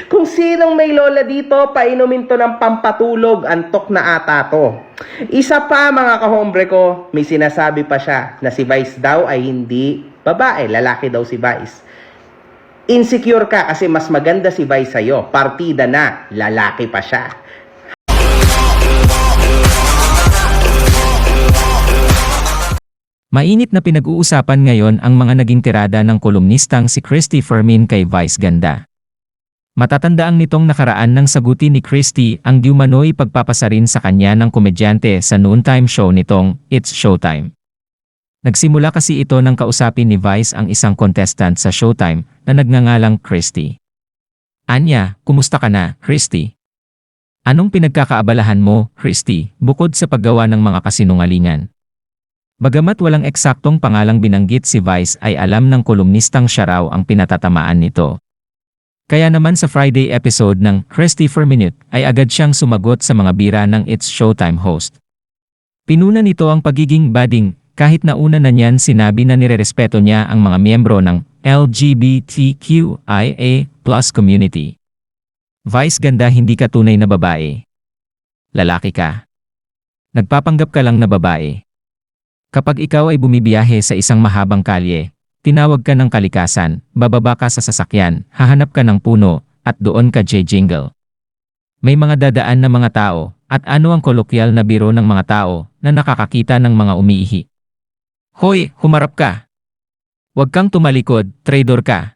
Kung sinong may lola dito, painumin to ng pampatulog, antok na ata to. Isa pa mga kahombre ko, may sinasabi pa siya na si Vice daw ay hindi babae, lalaki daw si Vice. Insecure ka kasi mas maganda si Vice sa'yo, partida na, lalaki pa siya. Mainit na pinag-uusapan ngayon ang mga naging tirada ng kolumnistang si Christy Fermin kay Vice Ganda. Matatandaan nitong nakaraan nang sagutin ni Christy ang diumano'y pagpapasarin sa kanya ng komedyante sa noontime show nitong It's Showtime. Nagsimula kasi ito nang kausapin ni Vice ang isang contestant sa Showtime na nagngangalang Christy. Anya, kumusta ka na, Christy? Anong pinagkakaabalahan mo, Christy, bukod sa paggawa ng mga kasinungalingan? Bagamat walang eksaktong pangalang binanggit si Vice ay alam ng kolumnistang siya raw ang pinatatamaan nito. Kaya naman sa Friday episode ng Christy for Minute ay agad siyang sumagot sa mga bira ng It's Showtime host. Pinuna nito ang pagiging budding kahit na una na niyan sinabi na nirerespeto niya ang mga miyembro ng LGBTQIA+ community. Vice Ganda, hindi ka tunay na babae. Lalaki ka. Nagpapanggap ka lang na babae. Kapag ikaw ay bumibiyahe sa isang mahabang kalye, tinawag ka ng kalikasan, bababa ka sa sasakyan, hahanap ka ng puno, at doon ka jingle. May mga dadaan na mga tao, at ano ang kolokyal na biro ng mga tao na nakakakita ng mga umiihi. Hoy, humarap ka! Huwag kang tumalikod, traidor ka!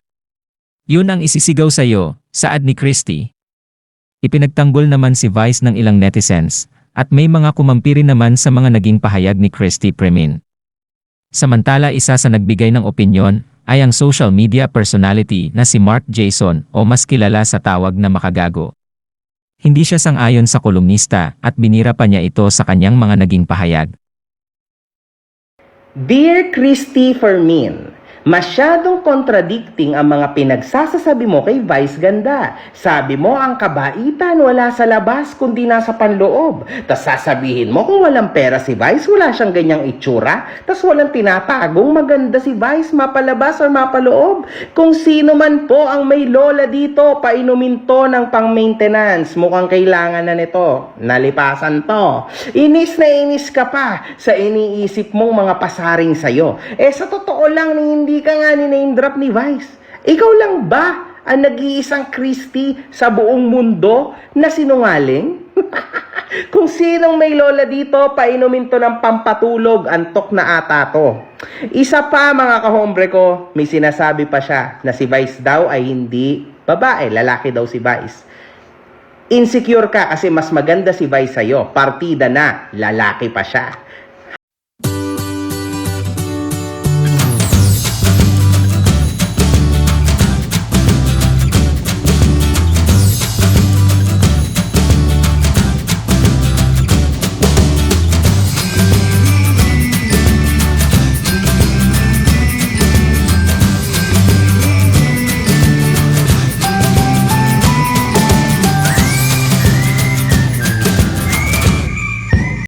Yun ang isisigaw sa'yo, saad ni Christy. Ipinagtanggol naman si Vice ng ilang netizens, at may mga kumampi rin naman sa mga naging pahayag ni Christy Fermin. Samantala, isa sa nagbigay ng opinyon ay ang social media personality na si Mark Jason o mas kilala sa tawag na Makagago. Hindi siya sang-ayon sa kolumnista at binira pa niya ito sa kanyang mga naging pahayag. Dear Christy Fermin, masyadong contradicting ang mga pinagsasasabi mo kay Vice Ganda. Sabi mo ang kabaitan wala sa labas kundi nasa panloob. Tas sasabihin mo kung walang pera si Vice, wala siyang ganyang itsura. Tas walang tinatagong maganda si Vice, mapalabas o mapaloob. Kung sino man po ang may lola dito, painumin to ng pang-maintenance. Mukhang kailangan na nito. Nalipasan to. Inis na inis ka pa sa iniisip mong mga pasaring sayo. Sa totoo lang, hindi ka nga ni-name drop ni Vice. Ikaw lang ba ang nag-iisang Christy sa buong mundo na sinungaling? Kung sinong may lola dito, painumin to ng pampatulog, antok na ata to. Isa pa mga kahombre ko, may sinasabi pa siya na si Vice daw ay hindi babae, lalaki daw si Vice. Insecure ka kasi mas maganda si Vice sa'yo, partida na, lalaki pa siya.